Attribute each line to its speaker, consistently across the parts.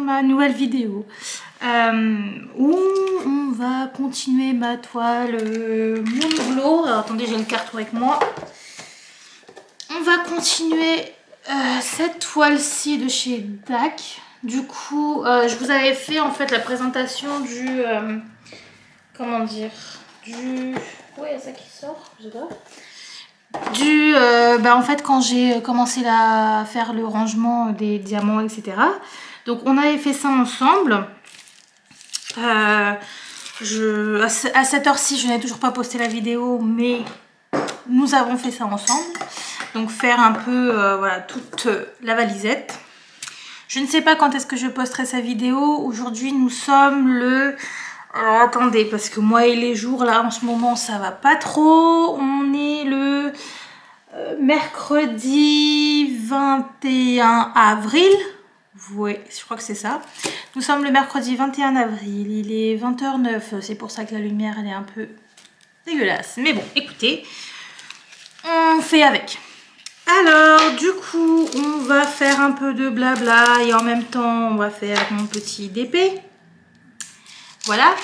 Speaker 1: ma nouvelle vidéo où on va continuer ma toile Moon Glow. Alors attendez, j'ai une carte avec moi. On va continuer cette toile-ci de chez DAC. Du coup, je vous avais fait en fait la présentation du... comment dire, du... Ouais, il y a ça qui sort, j'adore. En fait, quand j'ai commencé à faire le rangement des diamants, etc. Donc, on avait fait ça ensemble. À cette heure-ci, je n'ai toujours pas posté la vidéo, mais nous avons fait ça ensemble. Donc, faire un peu, voilà, toute la valisette. Je ne sais pas quand est-ce que je posterai sa vidéo. Aujourd'hui, nous sommes le... Alors, attendez, parce que moi et les jours, là, en ce moment, ça va pas trop. On est le mercredi 21 avril. Oui, je crois que c'est ça. Nous sommes le mercredi 21 avril. Il est 20h09. C'est pour ça que la lumière, elle est un peu dégueulasse. Mais bon, écoutez, on fait avec. Alors, du coup, on va faire un peu de blabla et en même temps, on va faire mon petit DP. Voilà.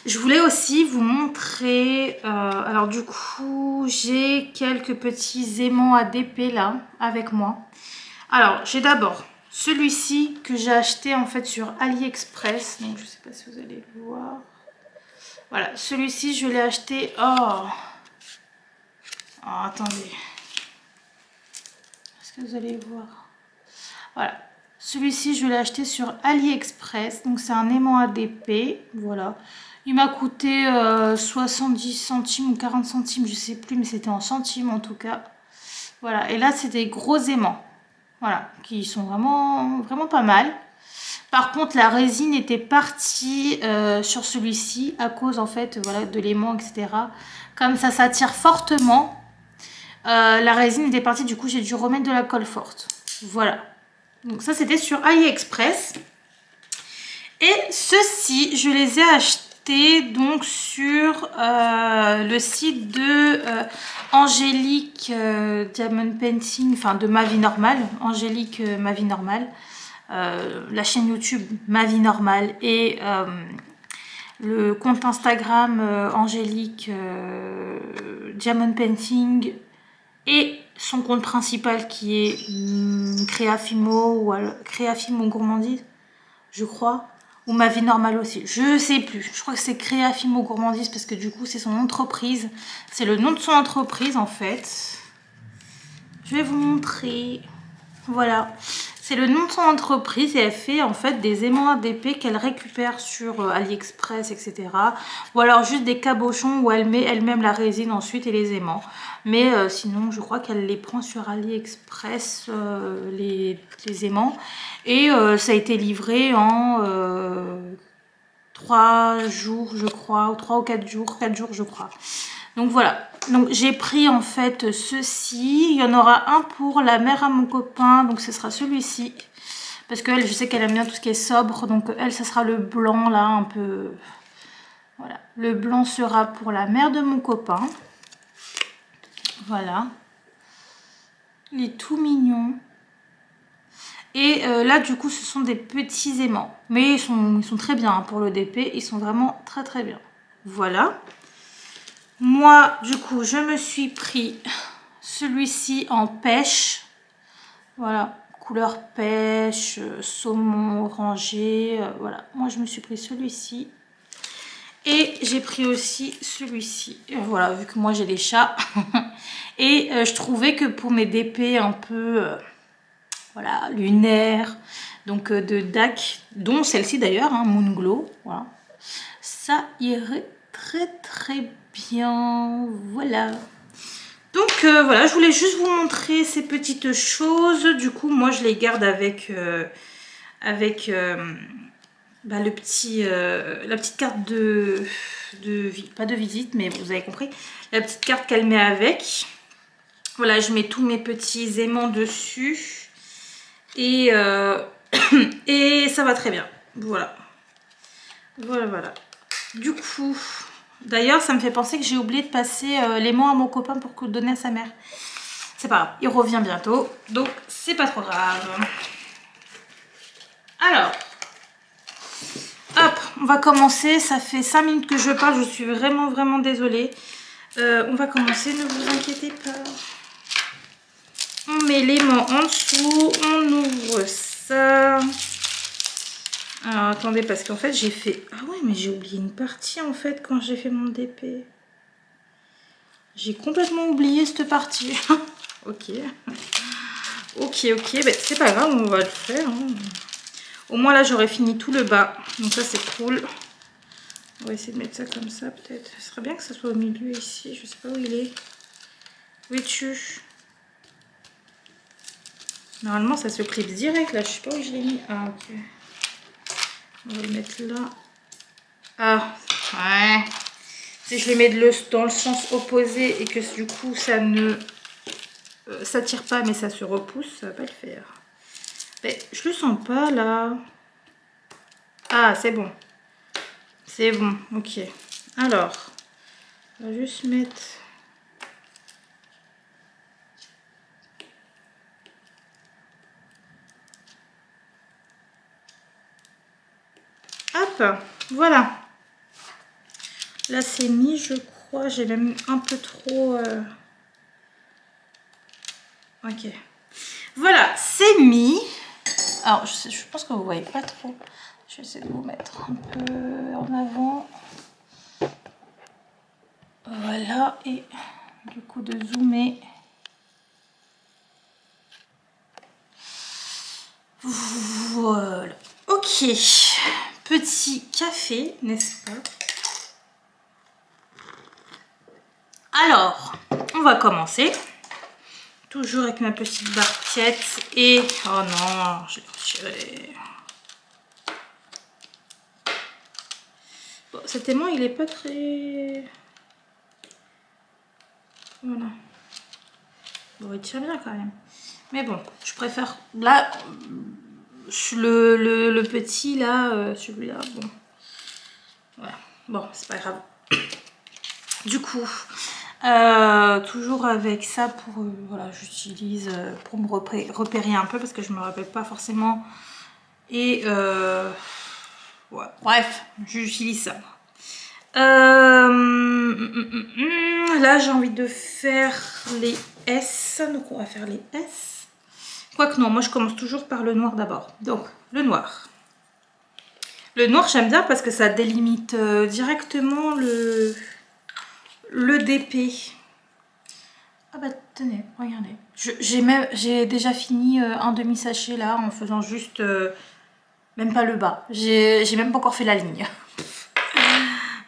Speaker 1: Je voulais aussi vous montrer, alors du coup, j'ai quelques petits aimants à DP là, avec moi. Alors, j'ai d'abord celui-ci que j'ai acheté en fait sur AliExpress. Donc, je sais pas si vous allez le voir. Voilà, celui-ci, je l'ai acheté... Oh, attendez. Est-ce que vous allez voir? Voilà. Celui-ci, je l'ai acheté sur AliExpress. Donc, c'est un aimant ADP. Voilà. Il m'a coûté 70 centimes ou 40 centimes. Je sais plus, mais c'était en centimes en tout cas. Voilà. Et là, c'est des gros aimants. Voilà. Qui sont vraiment, vraiment pas mal. Par contre, la résine était partie sur celui-ci à cause, en fait, voilà, de l'aimant, etc. Comme ça s'attire fortement, la résine était partie. Du coup, j'ai dû remettre de la colle forte. Voilà. Donc ça, c'était sur AliExpress. Et ceux-ci, je les ai achetés donc sur le site de Angélique Diamond Painting, enfin de Ma Vie Normale. Angélique Ma Vie Normale. La chaîne YouTube Ma Vie Normale et le compte Instagram Angélique Diamond Painting et son compte principal qui est Créafimo ou Créafimo Gourmandise, je crois, ou Ma Vie Normale aussi, je sais plus, je crois que c'est Créafimo Gourmandise parce que du coup c'est son entreprise, c'est le nom de son entreprise en fait. Je vais vous montrer, voilà, c'est le nom de son entreprise et elle fait en fait des aimants ADP qu'elle récupère sur AliExpress, etc. Ou alors juste des cabochons où elle met elle-même la résine ensuite et les aimants. Mais sinon, je crois qu'elle les prend sur AliExpress, les aimants. Et ça a été livré en 3 jours, je crois, ou 3 ou 4 jours, 4 jours, je crois. Donc voilà, donc j'ai pris en fait ceci, il y en aura un pour la mère à mon copain, donc ce sera celui-ci. Parce qu'elle, je sais qu'elle aime bien tout ce qui est sobre, donc elle, ça sera le blanc là, un peu... Voilà, le blanc sera pour la mère de mon copain. Voilà. Il est tout mignon. Et là, du coup, ce sont des petits aimants. Mais ils sont très bien hein, pour le DP, ils sont vraiment très très bien. Voilà. Moi, du coup, je me suis pris celui-ci en pêche. Voilà, couleur pêche, saumon orangé. Voilà, moi, je me suis pris celui-ci. Et j'ai pris aussi celui-ci. Voilà, vu que moi, j'ai des chats. Et je trouvais que pour mes DP un peu, voilà, lunaires, donc de DAC, dont celle-ci d'ailleurs, hein, Moon Glow, voilà, ça irait très très bien, voilà. Donc voilà, je voulais juste vous montrer ces petites choses. Du coup, moi je les garde avec le petit, la petite carte pas de visite, mais vous avez compris, la petite carte qu'elle met avec. Voilà, je mets tous mes petits aimants dessus et et ça va très bien. Voilà, voilà. Du coup. D'ailleurs, ça me fait penser que j'ai oublié de passer l'aimant à mon copain pour le donner à sa mère. C'est pas grave, il revient bientôt, donc c'est pas trop grave. Alors, on va commencer. Ça fait 5 minutes que je parle, je suis vraiment désolée. On va commencer, ne vous inquiétez pas. On met l'aimant en dessous, on ouvre ça. Alors attendez, parce qu'en fait j'ai fait... Ah ouais, mais j'ai oublié une partie en fait quand j'ai fait mon DP. J'ai complètement oublié cette partie. Ok. Ok, ben, c'est pas grave, on va le faire. Hein. Au moins là j'aurai fini tout le bas. Donc ça c'est cool. On va essayer de mettre ça comme ça peut-être. Ce serait bien que ça soit au milieu ici. Je sais pas où il est. Où es-tu? Normalement ça se clipse direct là. Je sais pas où je l'ai mis. Ah ok. On va le mettre là. Ah ouais. Si je le mets dans le sens opposé et que du coup ça ne s'attire pas mais ça se repousse, ça va pas le faire. Mais je le sens pas là. Ah c'est bon. C'est bon, ok. Alors, on va juste mettre... Hop, voilà. Là c'est mis, je crois. J'ai même un peu trop... Ok. Voilà, c'est mis. Alors, je pense que vous voyez pas trop. Je vais essayer de vous mettre un peu en avant. Voilà, et du coup de zoomer. Voilà. Ok. Petit café, n'est-ce pas? Alors, on va commencer. Toujours avec ma petite barquette et... Oh non, je l'ai retiré. Bon, cet aimant, il est pas très... Voilà. Bon, il tire bien quand même. Mais bon, je préfère... Là, le petit, là, celui-là, bon. Voilà. Bon, c'est pas grave. Du coup... toujours avec ça pour voilà, j'utilise pour me repérer un peu parce que je me rappelle pas forcément et ouais, bref, j'utilise ça. Là j'ai envie de faire les S, donc on va faire les S, quoique non, moi je commence toujours par le noir d'abord. Donc le noir j'aime bien parce que ça délimite directement le DP. Ah bah tenez, regardez. J'ai déjà fini un demi-sachet là en faisant juste... même pas le bas. J'ai même pas encore fait la ligne.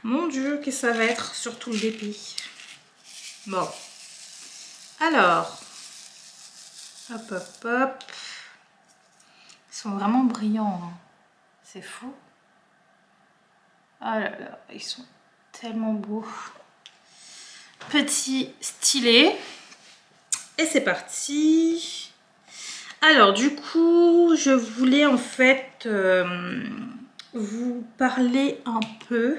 Speaker 1: Mon Dieu, qu'est-ce que ça va être, surtout le DP. Bon. Alors. Hop, hop, hop. Ils sont vraiment brillants. Hein. C'est fou. Ah là là, ils sont tellement beaux. Petit stylet. Et c'est parti. Alors du coup, je voulais en fait vous parler un peu.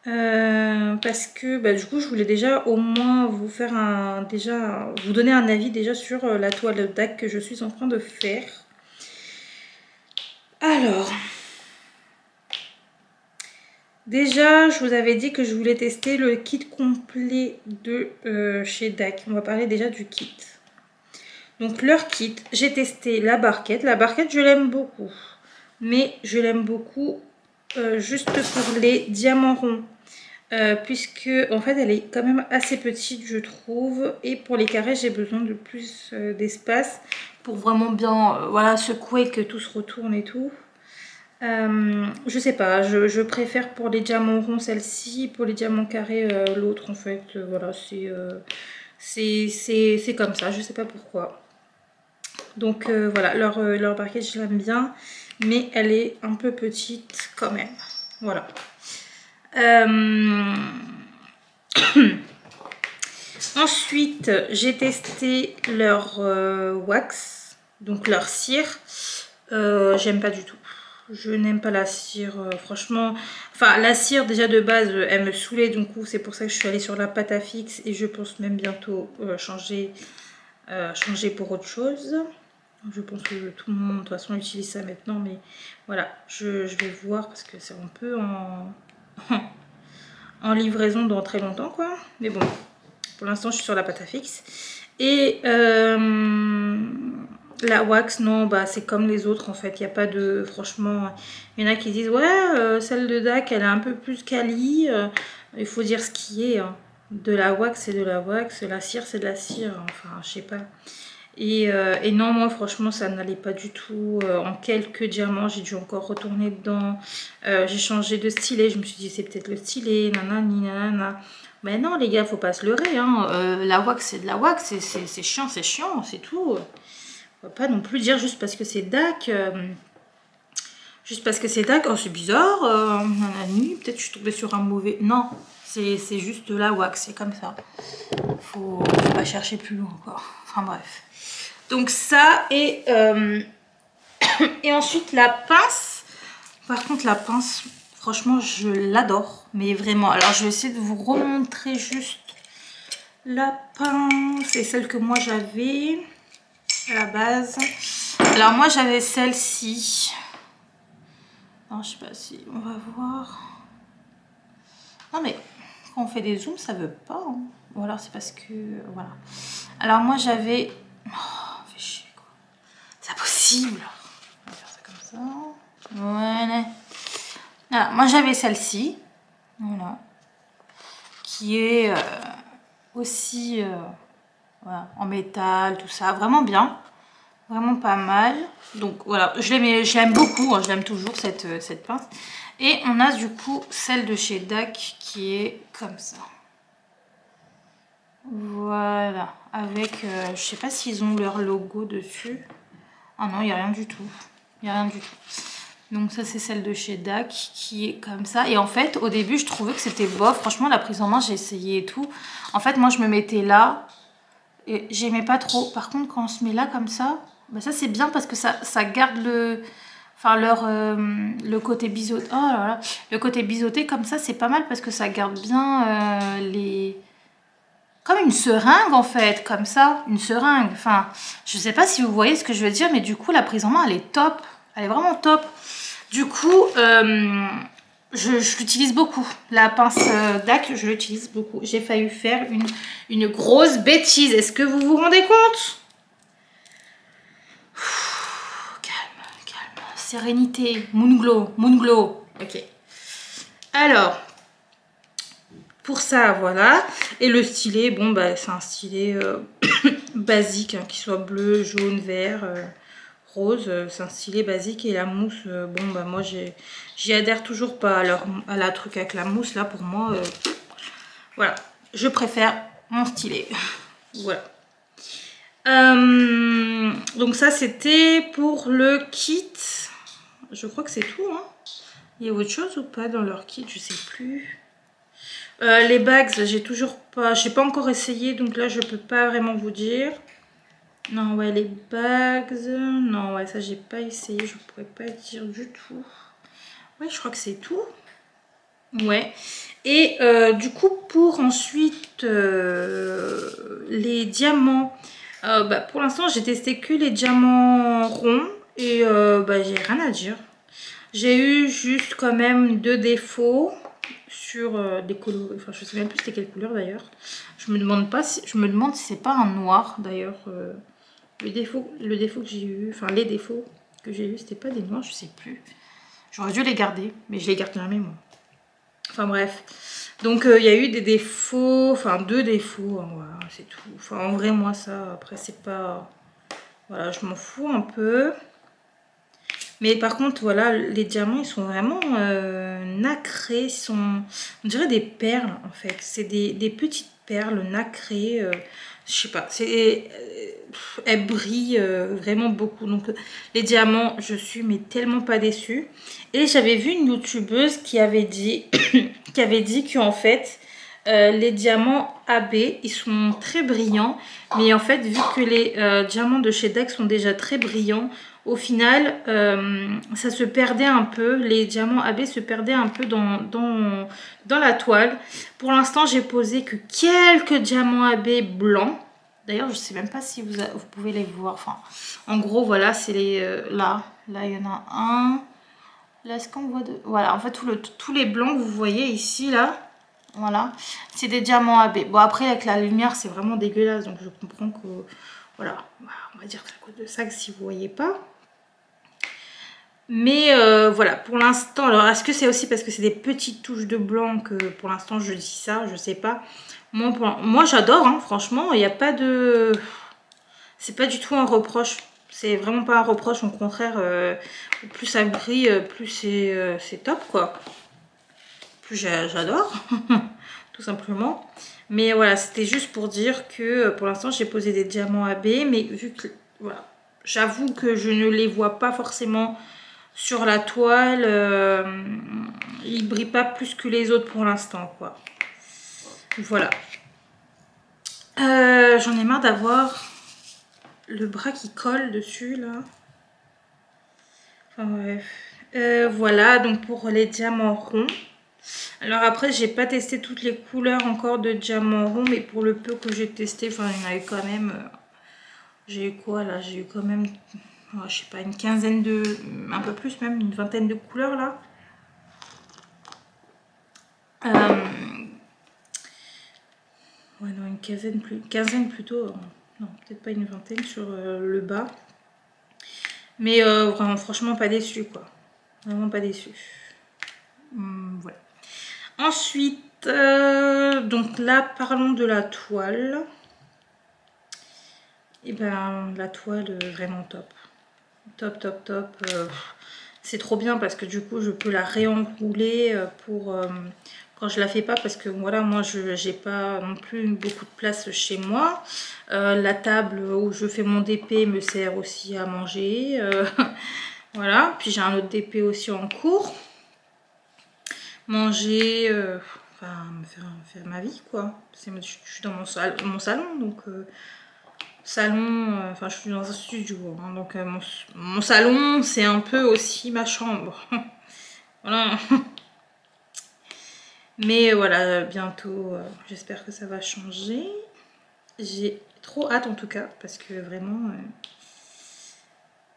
Speaker 1: Parce que bah, du coup, je voulais déjà au moins vous faire vous donner un avis déjà sur la toile DAC que je suis en train de faire. Alors... Déjà, je vous avais dit que je voulais tester le kit complet de chez DAC. On va parler déjà du kit. Donc leur kit, j'ai testé la barquette. La barquette, je l'aime beaucoup. Mais je l'aime beaucoup juste pour les diamants ronds. Puisque en fait, elle est quand même assez petite, je trouve. Et pour les carrés, j'ai besoin de plus d'espace pour vraiment bien voilà, secouer, que tout se retourne et tout. Je sais pas, je préfère pour les diamants ronds celle-ci, pour les diamants carrés l'autre en fait, voilà, c'est comme ça, je sais pas pourquoi. Donc voilà, leur barquette je l'aime bien, mais elle est un peu petite quand même, voilà. Ensuite, j'ai testé leur wax, donc leur cire, j'aime pas du tout. Je n'aime pas la cire, franchement. Enfin, la cire, déjà de base, elle me saoulait. Du coup, c'est pour ça que je suis allée sur la pâte à fixe. Et je pense même bientôt changer pour autre chose. Je pense que tout le monde de toute façon utilise ça maintenant, mais voilà, je vais voir parce que c'est un peu en livraison dans très longtemps quoi. Mais bon, pour l'instant je suis sur la pâte à fixe. Et la wax, non, bah c'est comme les autres en fait, il n'y a pas de... Franchement, il y en a qui disent ouais, celle de DAC elle est un peu plus quali. Il faut dire ce qui est, hein. De la wax c'est de la wax, la cire c'est de la cire, enfin je sais pas. Et non, moi franchement ça n'allait pas du tout. En quelques diamants j'ai dû encore retourner dedans. J'ai changé de stylet, je me suis dit c'est peut-être le stylet, nanani nanana. Mais non les gars, faut pas se leurrer, hein. La wax c'est de la wax, c'est chiant, c'est tout. On va pas non plus dire juste parce que c'est DAC. Juste parce que c'est DAC, oh c'est bizarre, nanani, peut-être je suis tombée sur un mauvais... Non, c'est juste de la wax, c'est comme ça. Faut pas chercher plus loin quoi. Enfin bref. Donc ça et ensuite la pince. Par contre la pince, franchement je l'adore, mais vraiment. Alors je vais essayer de vous remontrer juste la pince. C'est celle que moi j'avais à la base. Alors moi j'avais celle-ci. Alors je sais pas si on va voir. Non mais quand on fait des zooms ça veut pas. Hein. Ou alors c'est parce que voilà. Alors moi j'avais... Oh, fait chier quoi. C'est impossible. On va faire ça comme ça. Voilà. Alors, moi j'avais celle-ci. Voilà. Qui est aussi voilà, en métal, tout ça. Vraiment bien. Vraiment pas mal. Donc voilà, je l'aime beaucoup. Hein, je l'aime toujours cette pince. Et on a du coup celle de chez DAC qui est comme ça. Voilà, avec, je sais pas s'ils ont leur logo dessus. Ah non, il n'y a rien du tout. Il n'y a rien du tout. Donc ça, c'est celle de chez DAC qui est comme ça. Et en fait, au début, je trouvais que c'était bof. Franchement, la prise en main, j'ai essayé et tout. En fait, moi, je me mettais là et j'aimais pas trop. Par contre, quand on se met là comme ça, bah ça, c'est bien parce que ça garde le... Enfin, le côté biseauté. Oh là là. Le côté biseauté, comme ça, c'est pas mal parce que ça garde bien les... Comme une seringue en fait, comme ça, une seringue. Enfin, je sais pas si vous voyez ce que je veux dire, mais du coup, la prise en main, elle est top. Elle est vraiment top. Du coup, je l'utilise beaucoup. La pince DAC, je l'utilise beaucoup. J'ai failli faire une grosse bêtise. Est-ce que vous vous rendez compte? Calme, calme. Sérénité. Moon glow, moon glow. Ok. Alors... Pour ça, voilà. Et le stylet, bon, bah, c'est un stylet basique, hein, qu'il soit bleu, jaune, vert, rose. C'est un stylet basique. Et la mousse, bon, bah, moi, j'y adhère toujours pas à la truc avec la mousse. Là, pour moi, voilà. Je préfère mon stylet. Voilà. Donc ça, c'était pour le kit. Je crois que c'est tout, hein. Il y a autre chose ou pas dans leur kit? Je sais plus. Les bags, j'ai pas encore essayé, donc là je peux pas vraiment vous dire. Non, ouais, les bags, non, ouais, ça j'ai pas essayé, je pourrais pas dire du tout. Ouais, je crois que c'est tout. Ouais. Et du coup, pour ensuite les diamants, bah, pour l'instant j'ai testé que les diamants ronds et bah, j'ai rien à dire. J'ai eu juste quand même 2 défauts. Sur des couleurs, enfin je sais même plus c'était quelle couleur d'ailleurs. Je me demande si c'est pas un noir d'ailleurs. Le défaut que j'ai eu, enfin les défauts que j'ai eu, c'était pas des noirs, je sais plus. J'aurais dû les garder, mais je les garde jamais moi. Enfin bref. Donc il y a eu des défauts, enfin 2 défauts, hein, voilà, c'est tout. Enfin en vrai moi ça, après c'est pas... Voilà, je m'en fous un peu. Mais par contre, voilà, les diamants, ils sont vraiment nacrés. On dirait des perles, en fait. C'est des petites perles nacrées. Je sais pas. Elles brillent vraiment beaucoup. Donc, les diamants, je suis mais tellement pas déçue. Et j'avais vu une youtubeuse qui avait dit qu'en fait, les diamants AB, ils sont très brillants. Mais en fait, vu que les diamants de chez DAC sont déjà très brillants, au final, ça se perdait un peu, les diamants AB se perdaient un peu dans la toile. Pour l'instant, j'ai posé que quelques diamants AB blancs. D'ailleurs, je sais même pas si vous pouvez les voir. Enfin, en gros, voilà, c'est les... là, il y en a un. Là, est-ce qu'on voit deux? Voilà, en fait, tous les blancs que vous voyez ici, là, voilà, c'est des diamants AB. Bon, après, avec la lumière, c'est vraiment dégueulasse. Donc, je comprends que... Voilà, on va dire que ça coûte de ça si vous voyez pas. Mais voilà, pour l'instant, alors est-ce que c'est aussi parce que c'est des petites touches de blanc que pour l'instant je dis ça, je sais pas. Moi j'adore, hein, franchement, il n'y a pas de... C'est pas du tout un reproche, c'est vraiment pas un reproche, au contraire, plus ça brille, plus c'est top quoi. Plus j'adore, tout simplement. Mais voilà, c'était juste pour dire que pour l'instant j'ai posé des diamants AB, mais vu que, voilà, j'avoue que je ne les vois pas forcément... Sur la toile, il brille pas plus que les autres pour l'instant, quoi. Voilà. J'en ai marre d'avoir le bras qui colle dessus, là. Enfin, bref. Voilà, donc pour les diamants ronds. Alors après, j'ai pas testé toutes les couleurs encore de diamants ronds, mais pour le peu que j'ai testé, enfin, il y en a eu quand même... j'ai eu quoi, là? J'ai eu quand même... je sais pas, une quinzaine de... un peu plus même, une vingtaine de couleurs là. Ouais, non, une quinzaine plutôt. Non, peut-être pas une vingtaine sur le bas. Mais vraiment, franchement, pas déçu quoi. Vraiment pas déçu. Voilà. Ensuite, donc là, parlons de la toile. Et ben, la toile, vraiment top. Top, top, top. C'est trop bien parce que du coup, je peux la réenrouler pour... quand je la fais pas, parce que voilà, moi je j'ai pas non plus beaucoup de place chez moi. La table où je fais mon DP me sert aussi à manger. Voilà, puis j'ai un autre DP aussi en cours. Manger, enfin faire ma vie quoi. Je suis dans mon salon donc salon, enfin je suis dans un studio hein, donc mon salon c'est un peu aussi ma chambre. Voilà. Mais voilà, bientôt, j'espère que ça va changer. J'ai trop hâte en tout cas, parce que vraiment...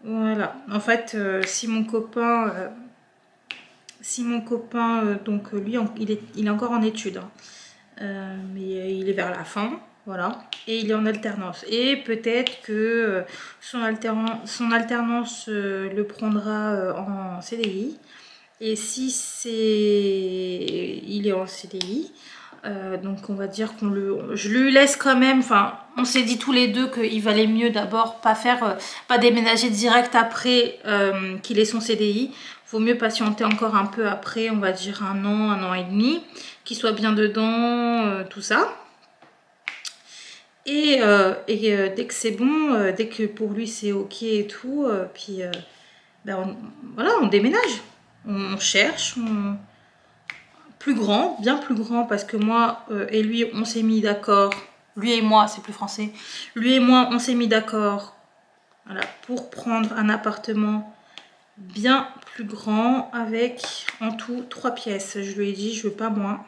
Speaker 1: voilà. En fait, si mon copain... donc lui, il est encore en études. Hein, mais il est vers la fin, voilà. Et il est en alternance. Et peut-être que son alternance le prendra en CDI. Et si il est en CDI, donc on va dire je lui laisse quand même, enfin on s'est dit tous les deux qu'il valait mieux d'abord pas déménager direct après qu'il ait son CDI. Vaut mieux patienter encore un peu après, on va dire un an et demi, qu'il soit bien dedans, tout ça. Et dès que c'est bon, dès que pour lui c'est ok et tout, puis ben voilà, on déménage. On cherche, plus grand, bien plus grand, parce que moi et lui, on s'est mis d'accord. Lui et moi, c'est plus français. Lui et moi, on s'est mis d'accord, voilà, pour prendre un appartement bien plus grand, avec en tout 3 pièces. Je lui ai dit, je veux pas moins.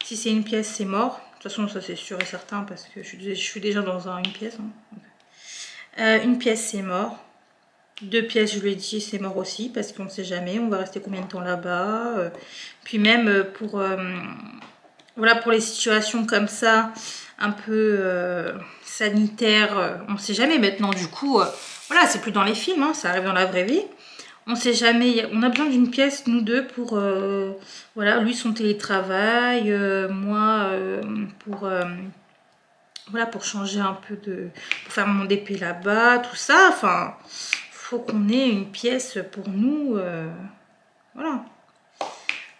Speaker 1: Si c'est une pièce, c'est mort. De toute façon, ça c'est sûr et certain, parce que je suis déjà dans une pièce. Hein. Une pièce, c'est mort. 2 pièces, je lui ai dit, c'est mort aussi, parce qu'on ne sait jamais, on va rester combien de temps là-bas. Puis même voilà, pour les situations comme ça, un peu sanitaires, on ne sait jamais maintenant. Du coup, voilà, c'est plus dans les films, hein, ça arrive dans la vraie vie. On ne sait jamais, on a besoin d'une pièce, nous deux, pour, voilà, lui son télétravail, moi voilà, pour changer un peu pour faire mon DP là-bas, tout ça, enfin... Faut qu'on ait une pièce pour nous, voilà.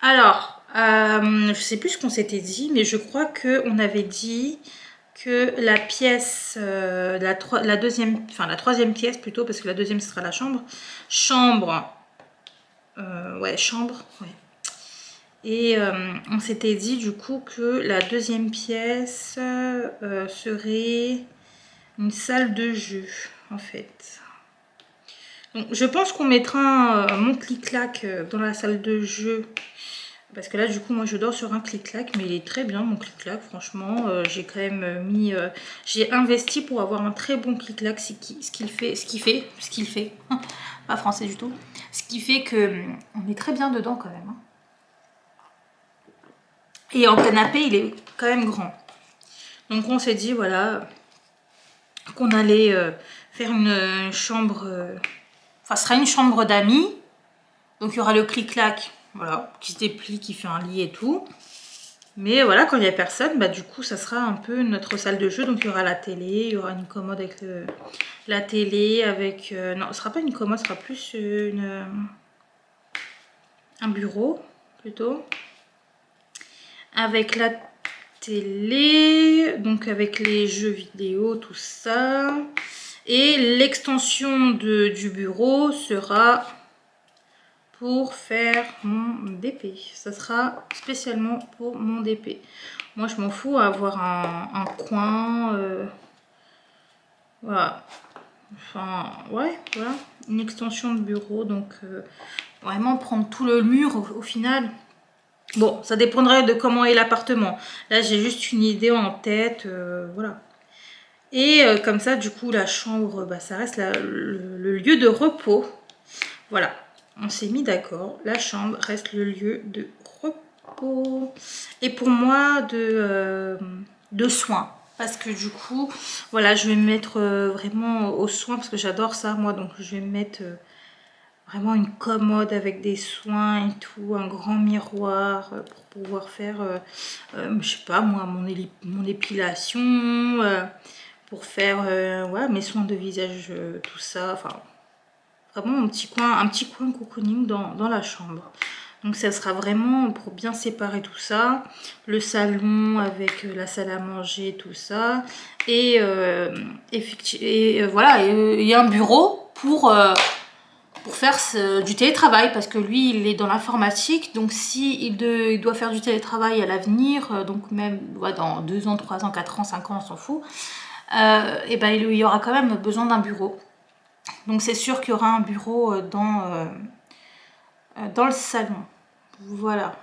Speaker 1: Alors, je sais plus ce qu'on s'était dit, mais je crois que on avait dit que la pièce, la deuxième, enfin la troisième pièce plutôt, parce que la deuxième ce sera la chambre. Ouais, chambre, ouais. Et on s'était dit du coup que la deuxième pièce serait une salle de jeu, en fait. Donc, je pense qu'on mettra mon clic-clac dans la salle de jeu Parce que là, du coup, moi, je dors sur un clic-clac, mais il est très bien, mon clic-clac. Franchement, j'ai quand même mis... j'ai investi pour avoir un très bon clic-clac, ce qu'il fait. Pas français du tout. Ce qui fait que on est très bien dedans, quand même. Hein. Et en canapé, il est quand même grand. Donc, on s'est dit, voilà, qu'on allait faire une chambre... Enfin, ce sera une chambre d'amis. Donc, il y aura le clic-clac, voilà, qui se déplie, qui fait un lit et tout. Mais voilà, quand il n'y a personne, bah, du coup, ça sera un peu notre salle de jeu. Donc, il y aura la télé, il y aura une commode avec la télé, avec... non, ce ne sera pas une commode, ce sera plus un bureau, plutôt. Avec la télé, donc avec les jeux vidéo, tout ça. Et l'extension du bureau sera... pour faire mon DP. Ça sera spécialement pour mon DP. Moi, je m'en fous avoir un coin. Voilà. Enfin, ouais, voilà. Une extension de bureau. Donc, vraiment prendre tout le mur au final. Bon, ça dépendrait de comment est l'appartement. Là, j'ai juste une idée en tête. Voilà. Et comme ça, du coup, la chambre, bah, ça reste le lieu de repos. Voilà. On s'est mis d'accord, la chambre reste le lieu de repos. Et pour moi, de soins. Parce que du coup, voilà, je vais me mettre vraiment aux soins. Parce que j'adore ça, moi. Donc, je vais me mettre vraiment une commode avec des soins et tout. Un grand miroir pour pouvoir faire, je sais pas moi, mon épilation. Pour faire ouais, mes soins de visage, tout ça. Enfin... vraiment un petit coin cocooning dans la chambre. Donc ça sera vraiment pour bien séparer tout ça. Le salon avec la salle à manger, tout ça. Et, voilà, et un bureau pour faire du télétravail. Parce que lui, il est dans l'informatique. Donc si il doit faire du télétravail à l'avenir, donc même ouais, dans 2 ans, 3 ans, 4 ans, 5 ans, on s'en fout. Et ben, il y aura quand même besoin d'un bureau. Donc c'est sûr qu'il y aura un bureau dans le salon. Voilà.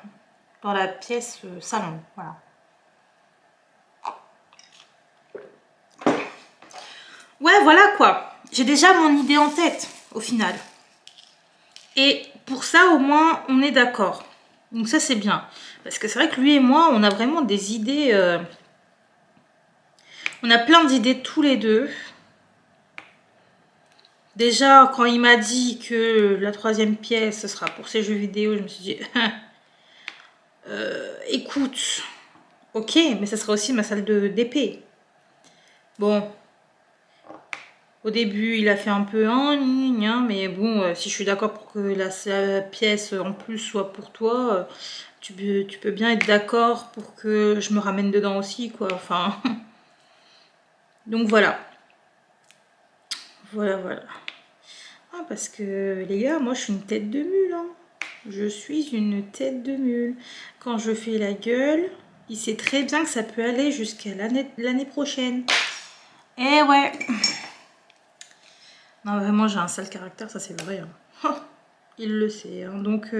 Speaker 1: Dans la pièce salon. Voilà. Ouais, voilà quoi. J'ai déjà mon idée en tête, au final. Et pour ça, au moins, on est d'accord. Donc ça, c'est bien. Parce que c'est vrai que lui et moi, on a vraiment des idées... on a plein d'idées tous les deux. Déjà, quand il m'a dit que la 3e pièce, ce sera pour ses jeux vidéo, je me suis dit, écoute, ok, mais ça sera aussi ma salle d'épée. Bon, au début, il a fait un peu, mais bon, si je suis d'accord pour que la pièce en plus soit pour toi, tu peux bien être d'accord pour que je me ramène dedans aussi, quoi. Enfin, donc voilà. Voilà. Ah, parce que les gars, moi je suis une tête de mule. Hein. Je suis une tête de mule. Quand je fais la gueule, il sait très bien que ça peut aller jusqu'à l'année prochaine. Eh ouais. Non, vraiment, j'ai un sale caractère, ça c'est vrai. Hein. Il le sait. Hein. Donc,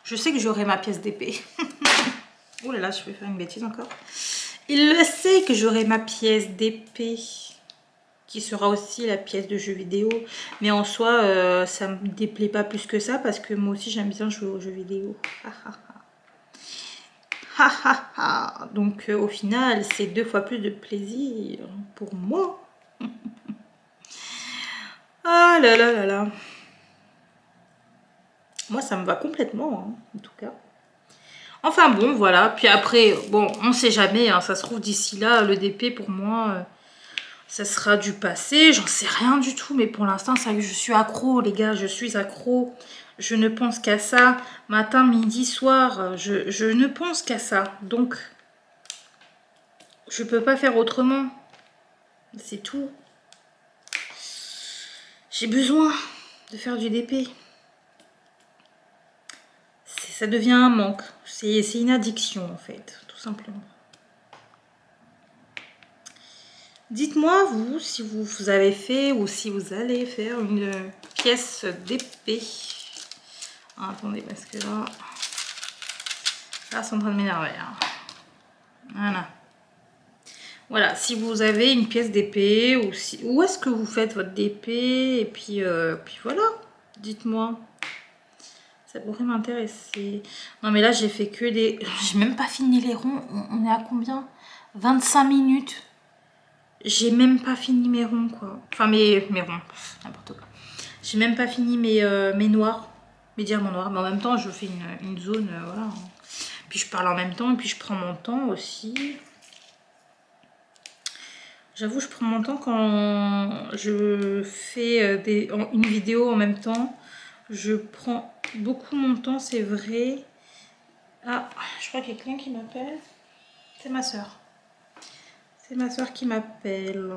Speaker 1: je sais que j'aurai ma pièce d'épée. Oh là là, je vais faire une bêtise encore. Il le sait que j'aurai ma pièce d'épée. Qui sera aussi la pièce de jeu vidéo. Mais en soi, ça me déplaît pas plus que ça parce que moi aussi j'aime bien jouer aux jeux vidéo. Donc au final, c'est 2 fois plus de plaisir pour moi. Ah là là là là. Moi ça me va complètement, hein, en tout cas. Enfin bon, voilà. Puis après, bon, on sait jamais, hein, ça se trouve d'ici là, le DP pour moi... ça sera du passé, j'en sais rien du tout, mais pour l'instant, c'est vrai que je suis accro, les gars, je suis accro. Je ne pense qu'à ça, matin, midi, soir, je ne pense qu'à ça. Donc, je peux pas faire autrement. C'est tout. J'ai besoin de faire du DP. Ça devient un manque. C'est une addiction, en fait, tout simplement. Dites-moi, vous, si vous avez fait ou si vous allez faire une pièce d'épée. Ah, attendez, parce que là... Là, c'est en train de m'énerver. Hein. Voilà. Voilà, si vous avez une pièce d'épée, ou si... où est-ce que vous faites votre d'épée, et puis voilà, dites-moi. Ça pourrait m'intéresser. Non mais là j'ai fait que des... J'ai même pas fini les ronds, on est à combien? 25 minutes. J'ai même pas fini mes ronds quoi. Enfin mes ronds, n'importe quoi. J'ai même pas fini mes noirs, mes diamants noirs. Mais en même temps je fais une zone, voilà. Puis je parle en même temps et puis je prends mon temps aussi. J'avoue, je prends mon temps quand je fais une vidéo en même temps. Je prends beaucoup mon temps, c'est vrai. Ah, je crois qu'il y a quelqu'un qui m'appelle. C'est ma soeur. C'est ma soeur qui m'appelle.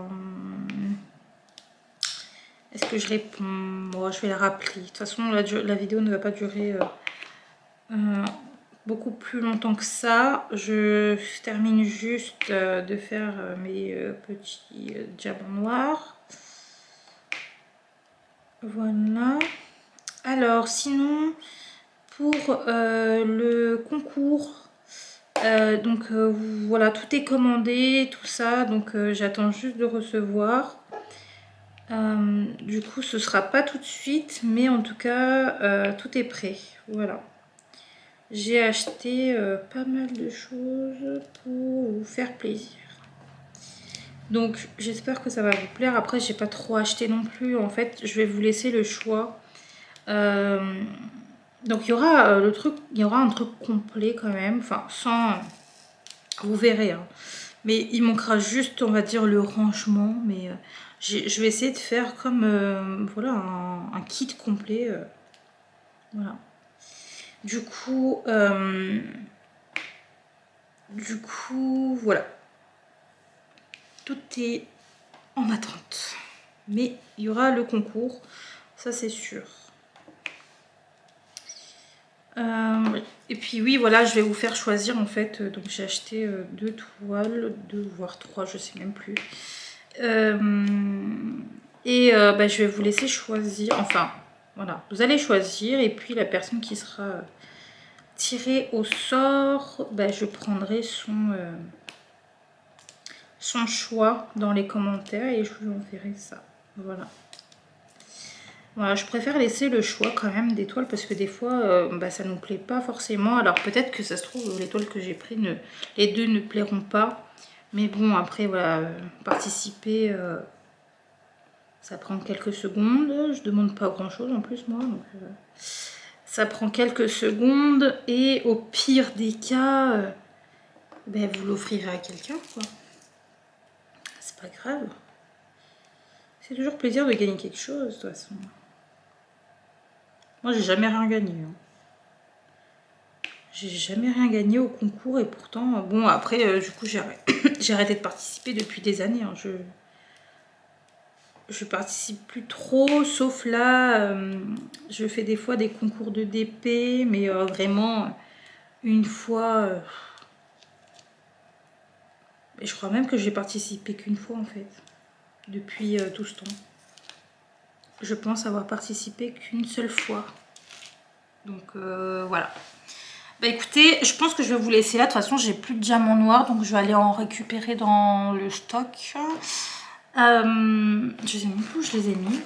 Speaker 1: Est-ce que je réponds? Bon, je vais la rappeler. De toute façon, la vidéo ne va pas durer beaucoup plus longtemps que ça. Je termine juste de faire mes petits diamants noirs. Voilà. Alors, sinon, pour le concours, donc voilà, tout est commandé, tout ça. Donc, j'attends juste de recevoir. Du coup, ce sera pas tout de suite, mais en tout cas, tout est prêt. Voilà. J'ai acheté pas mal de choses pour vous faire plaisir. Donc j'espère que ça va vous plaire. Après j'ai pas trop acheté non plus. En fait je vais vous laisser le choix. Donc il y aura il y aura un truc complet quand même. Enfin sans... Vous verrez. Hein. Mais il manquera juste on va dire le rangement. Mais je vais essayer de faire comme voilà un kit complet. Voilà. Du coup, voilà. Tout est en attente. Mais il y aura le concours, ça c'est sûr. Et puis oui, voilà, je vais vous faire choisir en fait. Donc j'ai acheté 2 toiles, 2 voire 3, je sais même plus. Bah, je vais vous laisser choisir. Enfin, voilà, vous allez choisir et puis la personne qui sera tirée au sort, bah, je prendrai son choix dans les commentaires et je vous enverrai ça. Voilà. Voilà, je préfère laisser le choix quand même des toiles parce que des fois bah, ça nous plaît pas forcément. Alors peut-être que ça se trouve les toiles que j'ai prises, les deux ne plairont pas. Mais bon après voilà, participer ça prend quelques secondes. Je demande pas grand chose en plus moi. Donc, ça prend quelques secondes et au pire des cas, ben, vous l'offrirez à quelqu'un quoi. C'est pas grave. C'est toujours plaisir de gagner quelque chose de toute façon. Moi, j'ai jamais rien gagné. Hein. J'ai jamais rien gagné au concours et pourtant, bon, après, du coup, j'ai arrêté de participer depuis des années. Hein. Je participe plus trop, sauf là, je fais des fois des concours de DP, mais vraiment, une fois... et je crois même que j'ai participé qu'une fois, en fait, depuis tout ce temps. Je pense avoir participé qu'une seule fois. Donc voilà. Bah écoutez, je pense que je vais vous laisser là. De toute façon, j'ai plus de diamants noirs, donc je vais aller en récupérer dans le stock. Je sais même plus où je les ai mis.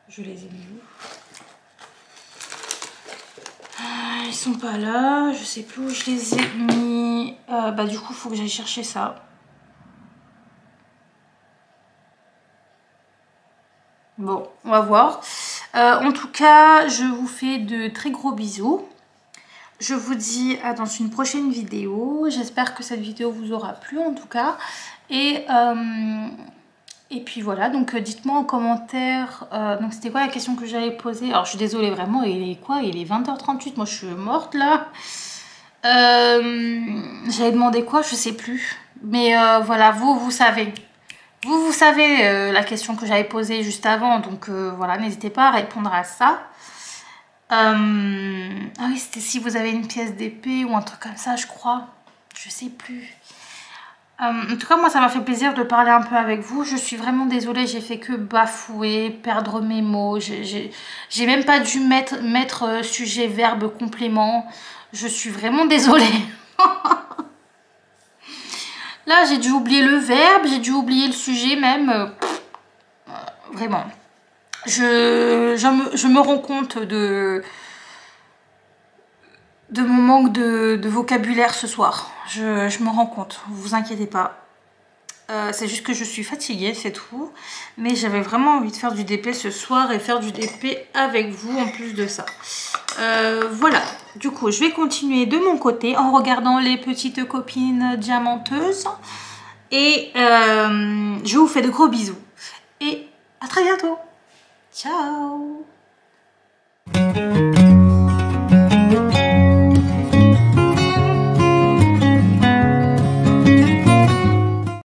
Speaker 1: Je les ai mis où? Ils sont pas là. Je sais plus où je les ai mis. Bah du coup, il faut que j'aille chercher ça. Bon, on va voir. En tout cas, je vous fais de très gros bisous. Je vous dis à dans une prochaine vidéo. J'espère que cette vidéo vous aura plu en tout cas. Et puis voilà, donc dites-moi en commentaire. Donc c'était quoi la question que j'avais posée? Alors je suis désolée vraiment, il est quoi? Il est 20h38, moi je suis morte là. J'avais demandé quoi? Je sais plus. Mais voilà, vous savez. Vous savez la question que j'avais posée juste avant, donc voilà, n'hésitez pas à répondre à ça. Ah oui, c'était si vous avez une pièce d'épée ou un truc comme ça, je crois. Je sais plus. En tout cas, moi, ça m'a fait plaisir de parler un peu avec vous. Je suis vraiment désolée, j'ai fait que bafouer, perdre mes mots. J'ai même pas dû mettre sujet, verbe, complément. Je suis vraiment désolée. Là, j'ai dû oublier le verbe, j'ai dû oublier le sujet même. Vraiment. Je me rends compte de mon manque de vocabulaire ce soir. Je me rends compte, vous inquiétez pas. C'est juste que je suis fatiguée, c'est tout. Mais j'avais vraiment envie de faire du DP ce soir et faire du DP avec vous en plus de ça. Voilà, du coup, je vais continuer de mon côté en regardant les petites copines diamanteuses. Et je vous fais de gros bisous. Et à très bientôt. Ciao.